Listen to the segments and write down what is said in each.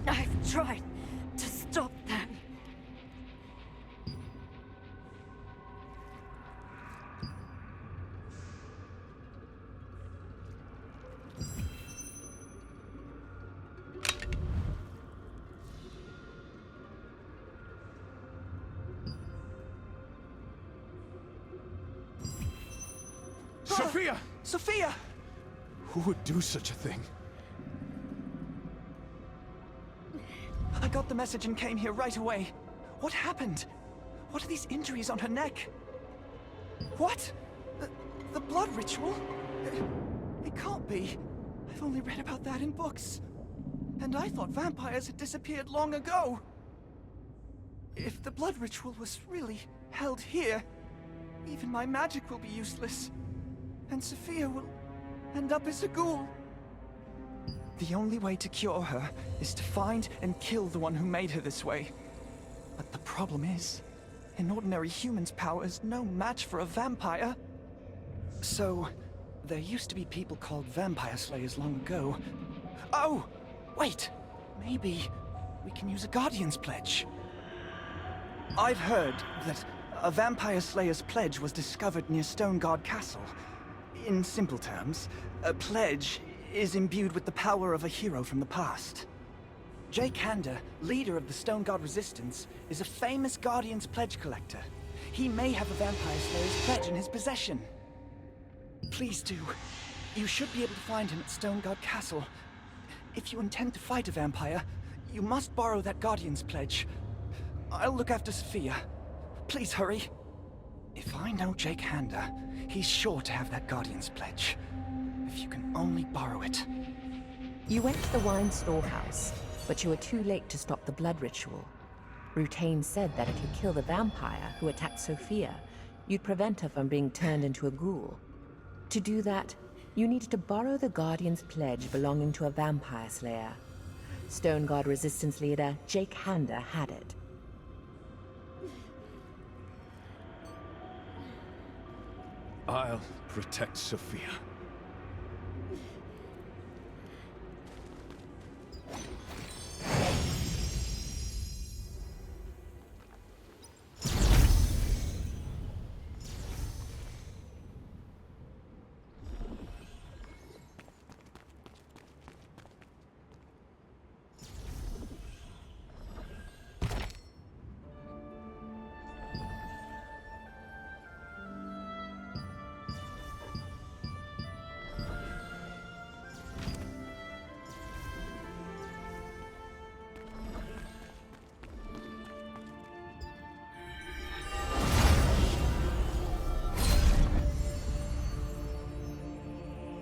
I've tried to stop them. Sophia! Sophia! Who would do such a thing? I got the message and came here right away. What happened? What are these injuries on her neck? What? The blood ritual? It can't be. I've only read about that in books. And I thought vampires had disappeared long ago. If the blood ritual was really held here, even my magic will be useless. And Sophia will end up as a ghoul. The only way to cure her is to find and kill the one who made her this way. But the problem is, an ordinary human's power is no match for a vampire. So, there used to be people called vampire slayers long ago. Oh! Wait! Maybe we can use a Guardian's Pledge. I've heard that a vampire slayer's pledge was discovered near Stonegard Castle. In simple terms, a pledge is imbued with the power of a hero from the past. Jacque, leader of the Stonegard Resistance, is a famous Guardian's Pledge collector. He may have a Vampire Slayer's pledge in his possession. Please do. You should be able to find him at Stonegard Castle. If you intend to fight a vampire, you must borrow that Guardian's Pledge. I'll look after Sophia. Please hurry. If I know Jacque, he's sure to have that Guardian's Pledge. If you can only borrow it. You went to the wine storehouse, but you were too late to stop the blood ritual. Rutain said that if you kill the vampire who attacked Sophia, you'd prevent her from being turned into a ghoul. To do that, you needed to borrow the Guardian's Pledge belonging to a vampire slayer. Stonegard Resistance leader Jacque had it. I'll protect Sophia.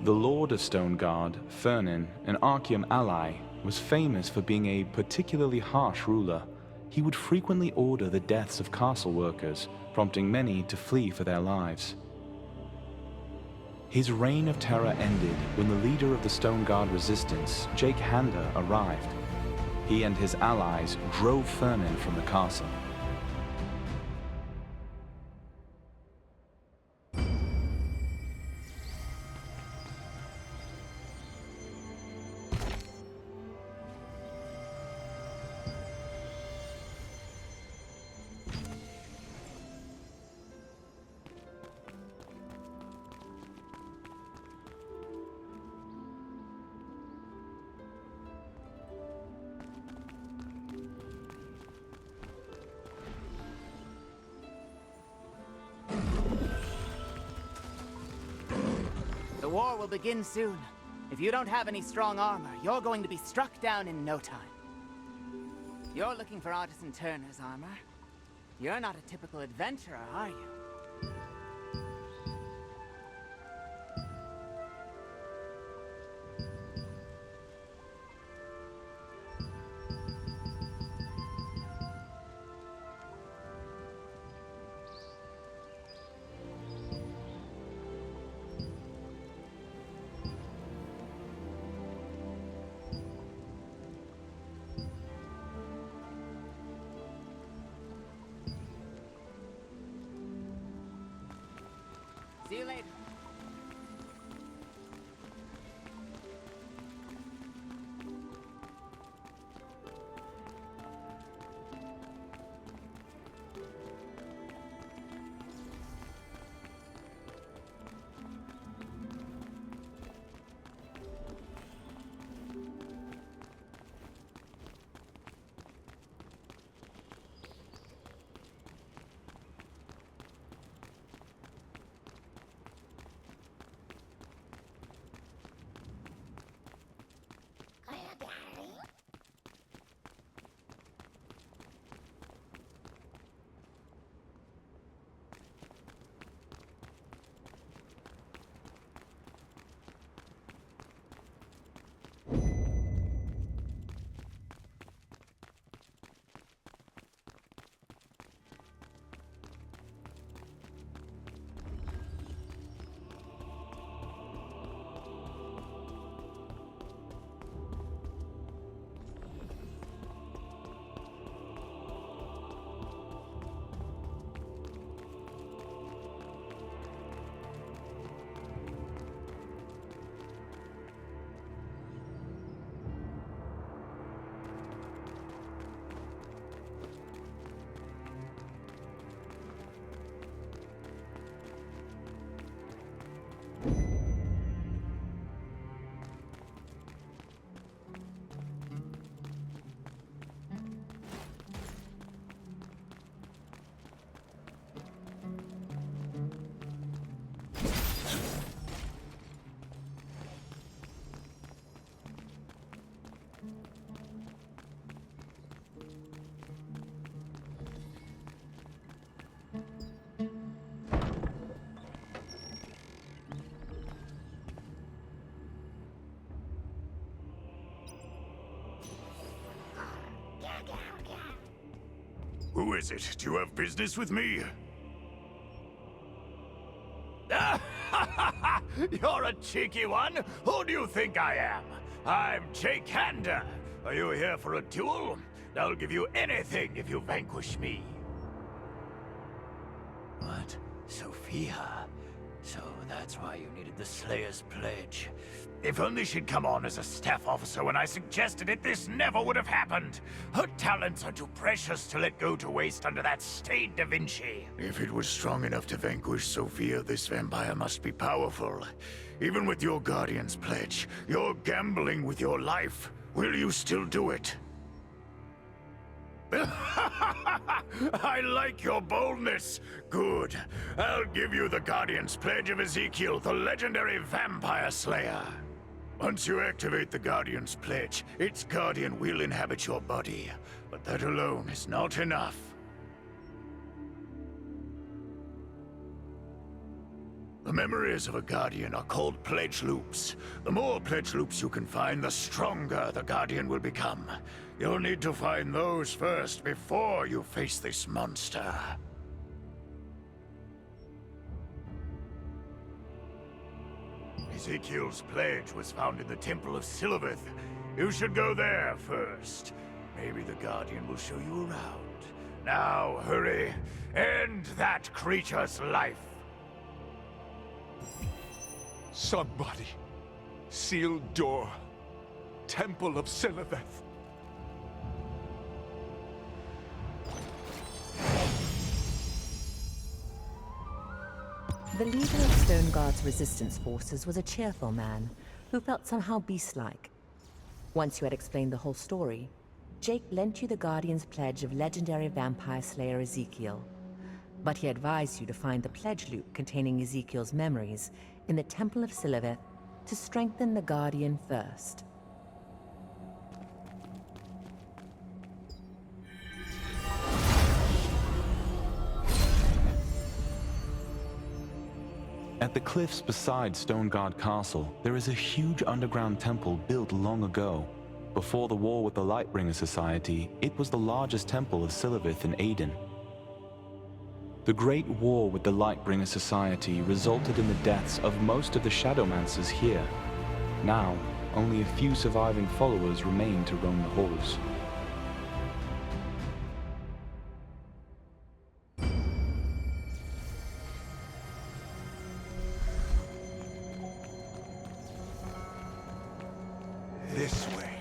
The Lord of Stonegard, Fernin, an Archeum ally, was famous for being a particularly harsh ruler. He would frequently order the deaths of castle workers, prompting many to flee for their lives. His reign of terror ended when the leader of the Stonegard Resistance, Jacque, arrived. He and his allies drove Fernin from the castle. The war will begin soon. If you don't have any strong armor, you're going to be struck down in no time. You're looking for Artisan Turner's armor. You're not a typical adventurer, are you? See you later. Who is it? Do you have business with me? You're a cheeky one. Who do you think I am? I'm Jacque. Are you here for a duel? I'll give you anything if you vanquish me. What? Sophia? So that's why you needed the Slayer's Pledge. If only she'd come on as a staff officer when I suggested it, this never would have happened. Her talents are too precious to let go to waste under that stained Da Vinci. If it was strong enough to vanquish Sophia, this vampire must be powerful. Even with your Guardian's Pledge, you're gambling with your life. Will you still do it? I like your boldness. Good. I'll give you the Guardian's Pledge of Ezekiel, the legendary vampire slayer. Once you activate the Guardian's Pledge, its Guardian will inhabit your body. But that alone is not enough. The memories of a Guardian are called Pledge Loops. The more Pledge Loops you can find, the stronger the Guardian will become. You'll need to find those first before you face this monster. Ezekiel's pledge was found in the Temple of Sylaveth. You should go there first. Maybe the Guardian will show you around. Now, hurry. End that creature's life. Somebody. Sealed door. Temple of Sylaveth. The leader of Stonegard's resistance forces was a cheerful man who felt somehow beast-like. Once you had explained the whole story, Jacque lent you the Guardian's Pledge of legendary vampire slayer Ezekiel. But he advised you to find the pledge loop containing Ezekiel's memories in the Temple of Sylaveth to strengthen the Guardian first. At the cliffs beside Stonegard Castle, there is a huge underground temple built long ago. Before the war with the Lightbringer Society, it was the largest temple of Sylaveth in Aden. The Great War with the Lightbringer Society resulted in the deaths of most of the Shadowmancers here. Now, only a few surviving followers remain to roam the halls. This way.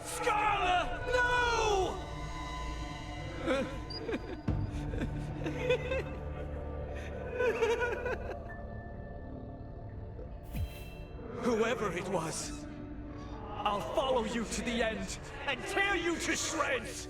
Scarla! No! Whoever it was, I'll follow you to the end and tear you to shreds!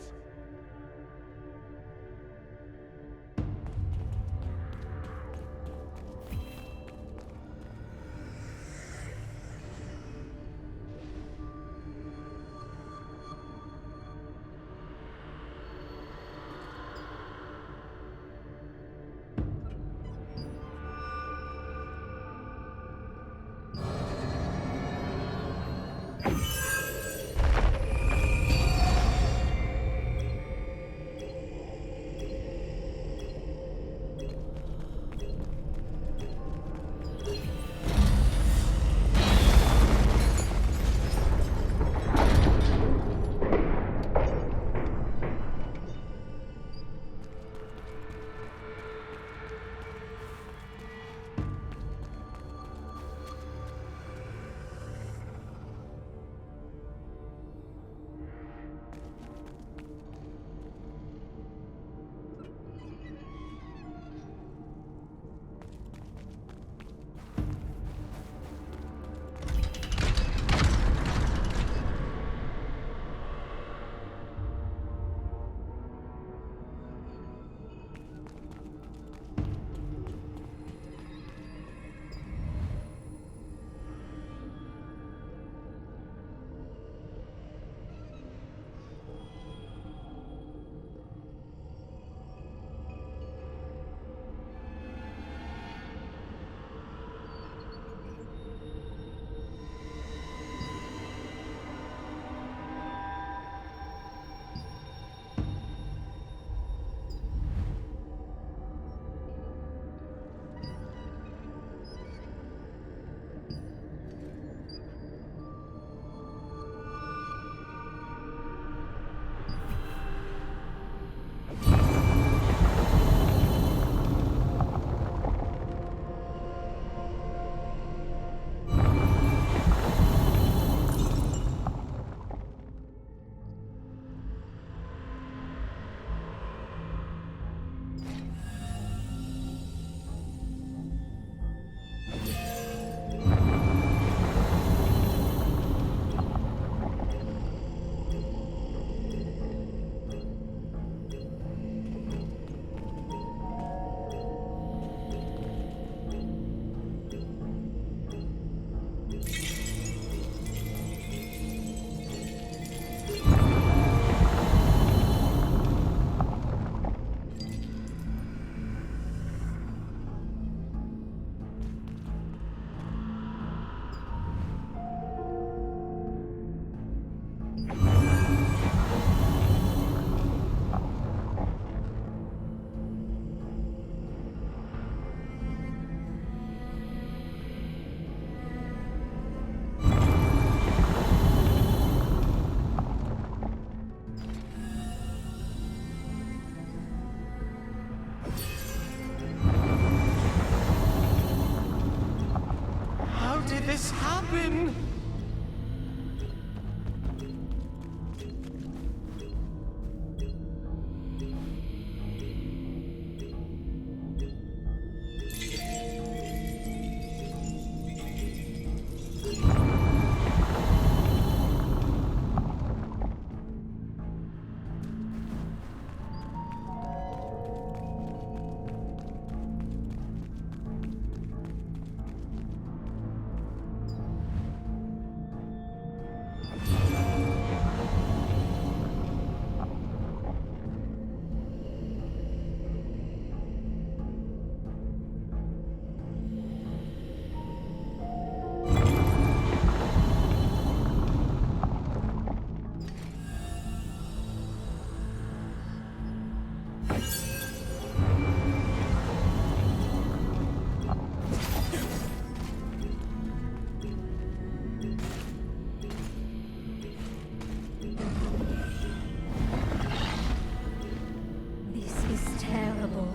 been... This is terrible.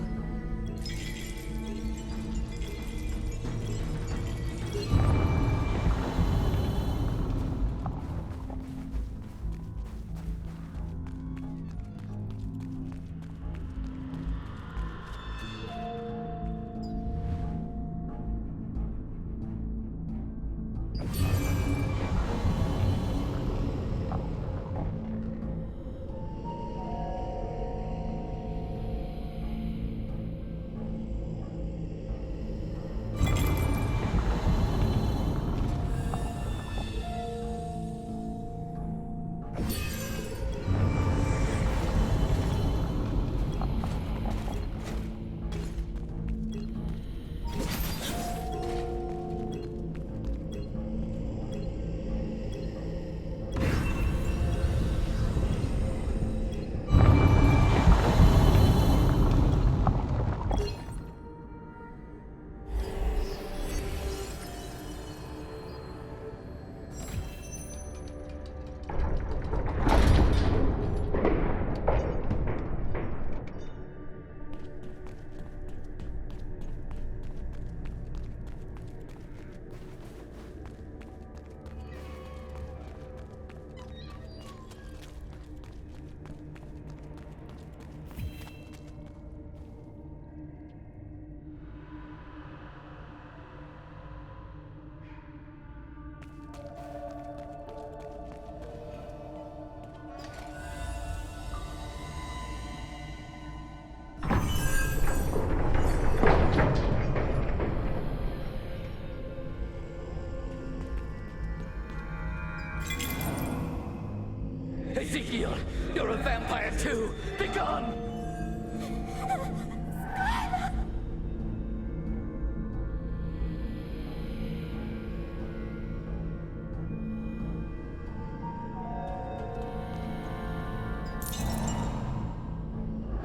Ezekiel, you're a vampire too! Begone!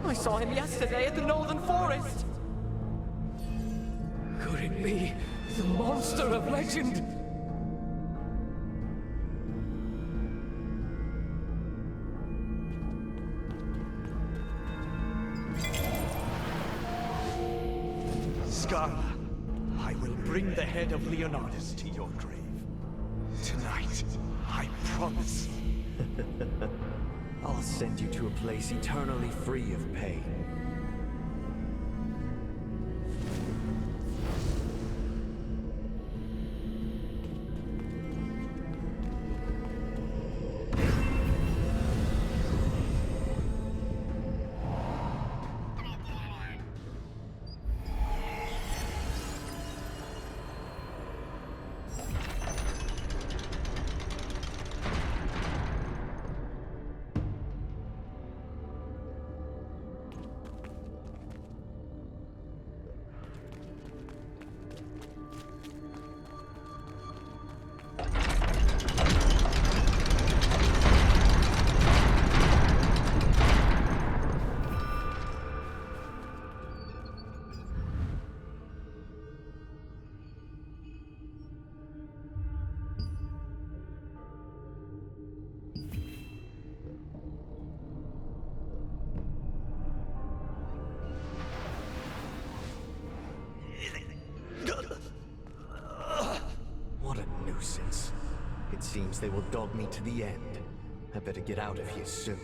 I saw him yesterday at the Northern Forest. Could it be the monster of legend? Scarla, I will bring the head of Leonardas to your grave. Tonight, I promise. I'll send you to a place eternally free of pain. It seems they will dog me to the end. I better get out of here soon.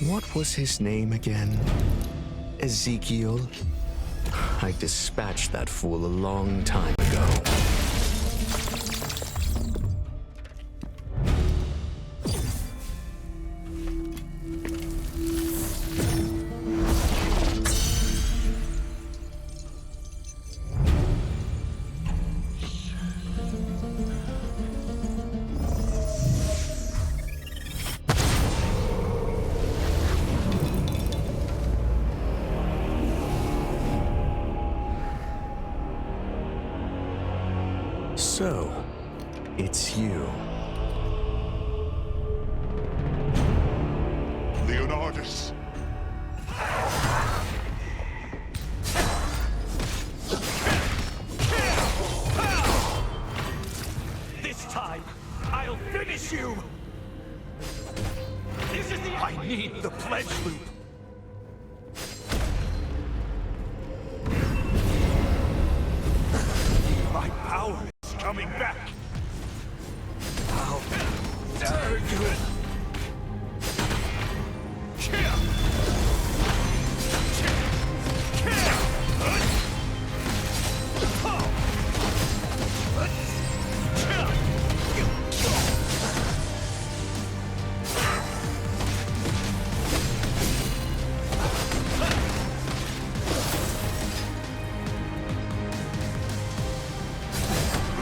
What was his name again? Ezekiel? I dispatched that fool a long time ago. So, it's you. Leonardas! This time, I'll finish you! This is the... I need the pledge loop! My power is coming back! How dare you!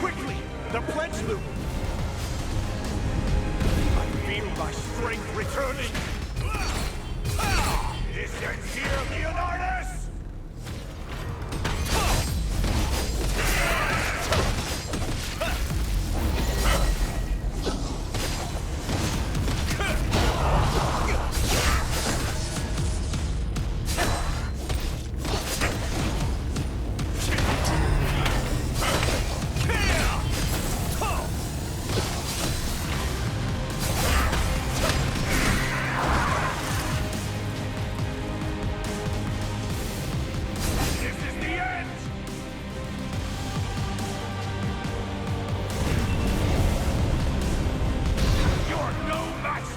Quickly! The pledge loop! I feel my strength returning! This ends here, Leonardas!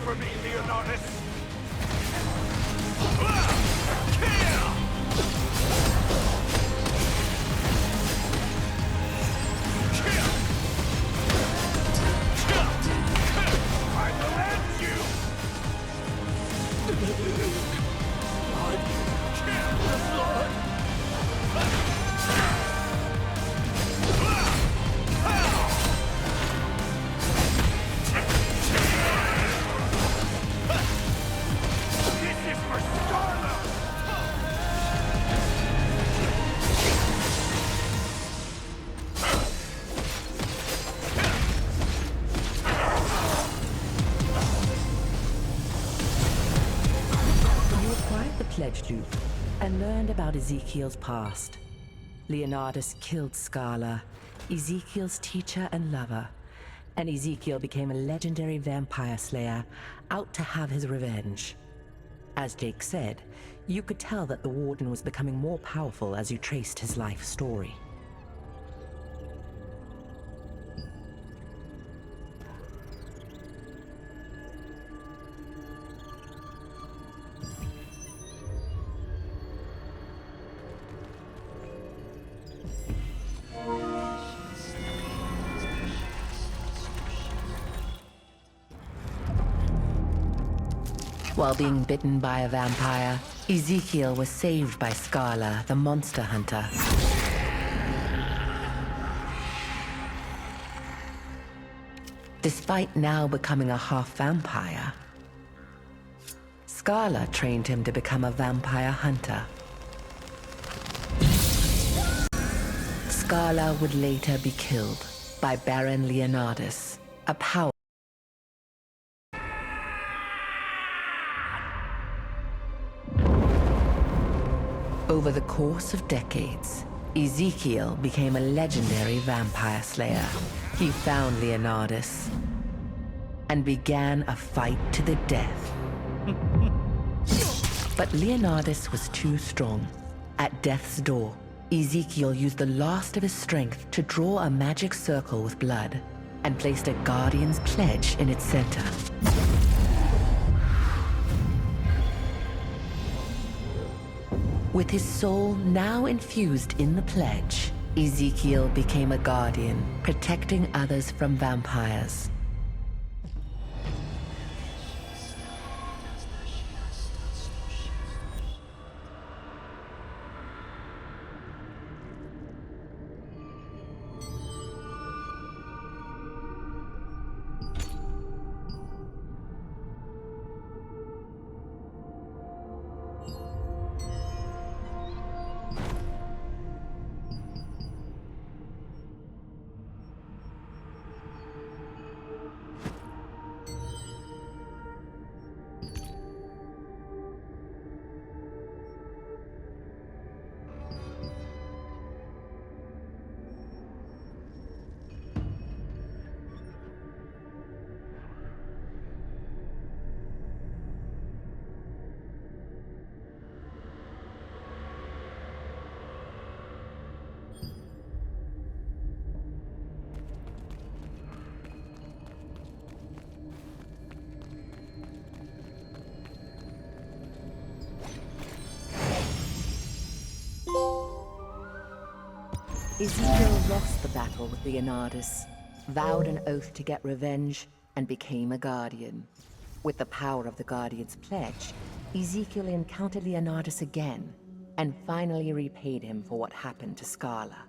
For me, Leonardas! I will end you! This is for Scarla! You acquired the Pledge Loop and learned about Ezekiel's past. Leonardas killed Scarla, Ezekiel's teacher and lover, and Ezekiel became a legendary vampire slayer out to have his revenge. As Jacque said, you could tell that the Warden was becoming more powerful as you traced his life story. While being bitten by a vampire, Ezekiel was saved by Scarla, the monster hunter. Despite now becoming a half-vampire, Scarla trained him to become a vampire hunter. Scarla would later be killed by Baron Leonardas, a power. Over the course of decades, Ezekiel became a legendary vampire slayer. He found Leonardas and began a fight to the death. But Leonardas was too strong. At death's door, Ezekiel used the last of his strength to draw a magic circle with blood and placed a guardian's pledge in its center. With his soul now infused in the pledge, Ezekiel became a guardian, protecting others from vampires. Ezekiel lost the battle with Leonardas, vowed an oath to get revenge, and became a guardian. With the power of the Guardian's pledge, Ezekiel encountered Leonardas again, and finally repaid him for what happened to Scarla.